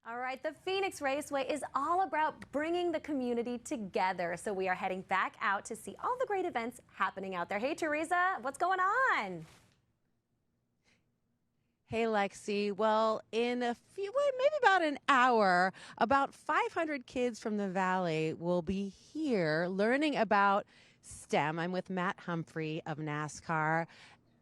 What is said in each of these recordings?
All right, the Phoenix Raceway is all about bringing the community together. So we are heading back out to see all the great events happening out there. Hey, Teresa, what's going on? Hey, Lexi. Well, in a few, maybe about an hour, about 500 kids from the Valley will be here learning about STEM. I'm with Matt Humphrey of NASCAR.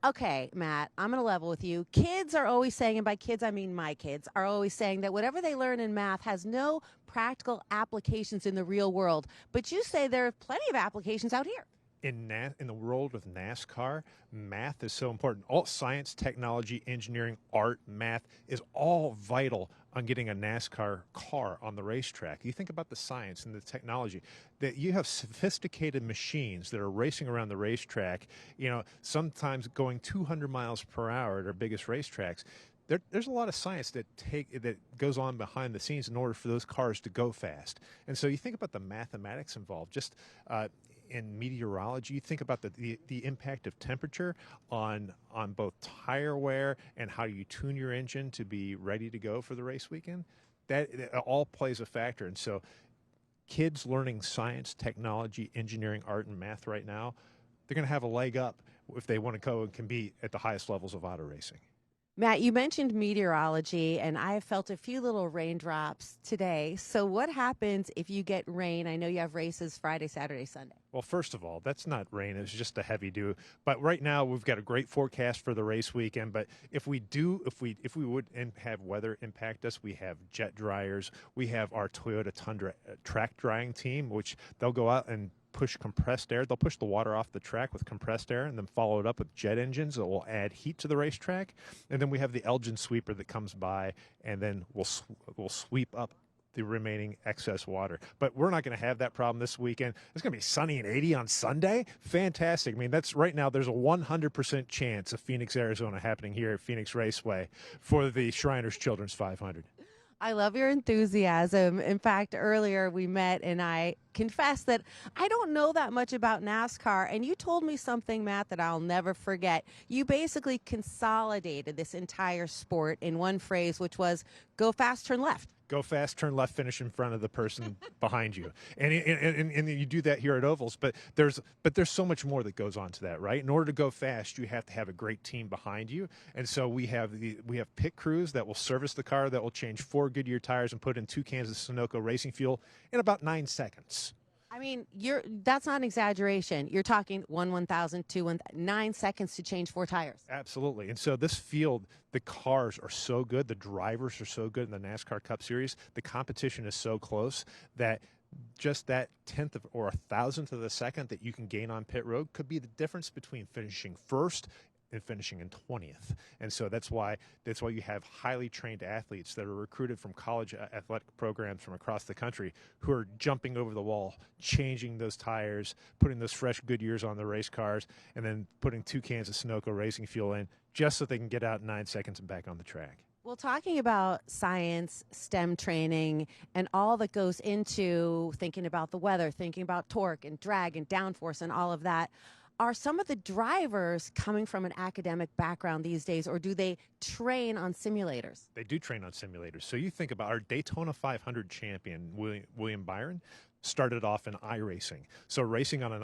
Okay, Matt, I'm going to level with you. Kids are always saying, and by kids, I mean my kids, are always saying that whatever they learn in math has no practical applications in the real world. But you say there are plenty of applications out here. In the world of NASCAR, math is so important. All science, technology, engineering, art, math is all vital on getting a NASCAR car on the racetrack. You think about the science and the technology that you have sophisticated machines that are racing around the racetrack, sometimes going 200 miles per hour at our biggest racetracks. There's a lot of science that goes on behind the scenes in order for those cars to go fast. And so you think about the mathematics involved. Just in meteorology, you think about the impact of temperature on both tire wear and how you tune your engine to be ready to go for the race weekend. That all plays a factor. And so kids learning science, technology, engineering, art, and math right now, they're going to have a leg up if they want to go and compete at the highest levels of auto racing. Matt, you mentioned meteorology, and I have felt a few little raindrops today. So, what happens if you get rain? I know you have races Friday, Saturday, Sunday. Well, first of all, that's not rain. It's just a heavy dew. But right now, we've got a great forecast for the race weekend. But if we would have weather impact us, we have jet dryers. We have our Toyota Tundra track drying team, which they'll go out and push compressed air. They'll push the water off the track with compressed air and then follow it up with jet engines that will add heat to the racetrack. And then we have the Elgin sweeper that comes by and then we'll sweep up the remaining excess water. But we're not going to have that problem this weekend. It's going to be sunny and 80 on Sunday. Fantastic. I mean, that's right now there's a 100% chance of Phoenix, Arizona happening here at Phoenix Raceway for the Shriners Children's 500. I love your enthusiasm. In fact, earlier we met and I confessed that I don't know that much about NASCAR. And you told me something, Matt, that I'll never forget. You basically consolidated this entire sport in one phrase, which was go fast, turn left. Go fast, turn left, finish in front of the person behind you, and you do that here at Ovals. But there's so much more that goes on to that, right? In order to go fast, you have to have a great team behind you, and so we have pit crews that will service the car, that will change 4 Goodyear tires and put in 2 cans of Sunoco racing fuel in about 9 seconds. I mean, that's not an exaggeration. You're talking 1/1000, 9 seconds to change 4 tires. Absolutely. And so this field, the cars are so good, the drivers are so good in the NASCAR Cup Series, the competition is so close that just that 10th or 1,000th of a second that you can gain on pit road could be the difference between finishing first and finishing in 20th. And so that's why you have highly trained athletes that are recruited from college athletic programs from across the country who are jumping over the wall, changing those tires, putting those fresh Goodyears on the race cars, and then putting 2 cans of Sunoco racing fuel in just so they can get out in 9 seconds and back on the track. Well, talking about science, STEM training, and all that goes into thinking about the weather, thinking about torque and drag and downforce and all of that, are some of the drivers coming from an academic background these days, or do they train on simulators? They do train on simulators. So you think about our Daytona 500 champion, William Byron, started off in iRacing. So racing on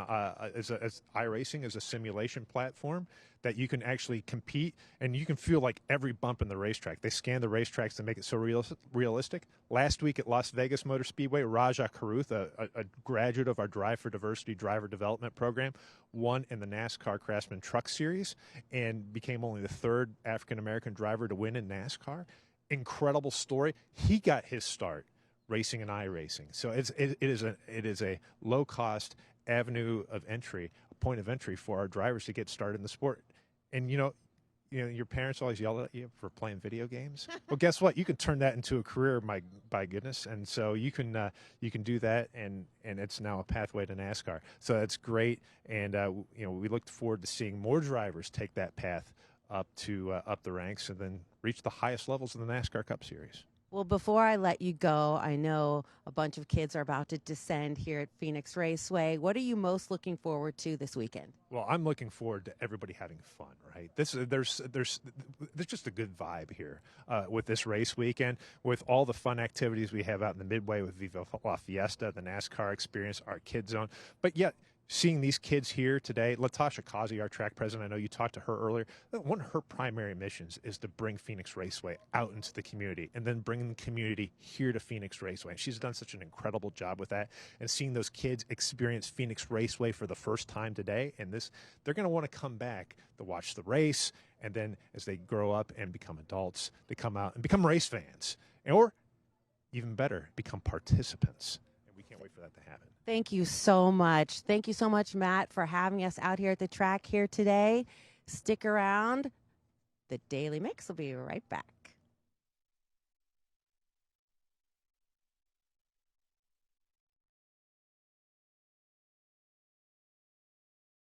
iRacing is a simulation platform that you can actually compete, and you can feel like every bump in the racetrack. They scan the racetracks to make it so realistic. Last week at Las Vegas Motor Speedway, Raja Karuth, a graduate of our Drive for Diversity driver development program, won in the NASCAR Craftsman Truck Series and became only the 3rd African-American driver to win in NASCAR. Incredible story. He got his start racing and iRacing. So it is a low-cost avenue of entry, a point of entry for our drivers to get started in the sport. And your parents always yell at you for playing video games. Well, guess what? You can turn that into a career, by goodness. And so you can do that, and it's now a pathway to NASCAR. So that's great. And we look forward to seeing more drivers take that path up the ranks and then reach the highest levels of the NASCAR Cup Series. Well, before I let you go, I know a bunch of kids are about to descend here at Phoenix Raceway. What are you most looking forward to this weekend? Well, I'm looking forward to everybody having fun, right? There's just a good vibe here with this race weekend, with all the fun activities we have out in the Midway with Viva La Fiesta, the NASCAR experience, our Kid Zone. But yet, seeing these kids here today, Latasha Kazi, our track president, I know you talked to her earlier. One of her primary missions is to bring Phoenix Raceway out into the community and then bring the community here to Phoenix Raceway. And she's done such an incredible job with that. And seeing those kids experience Phoenix Raceway for the first time today, and they're going to want to come back to watch the race. And then as they grow up and become adults, they come out and become race fans. Or even better, become participants. And we can't wait for that to happen. Thank you so much. Thank you so much, Matt, for having us out here at the track here today. Stick around. The Daily Mix will be right back.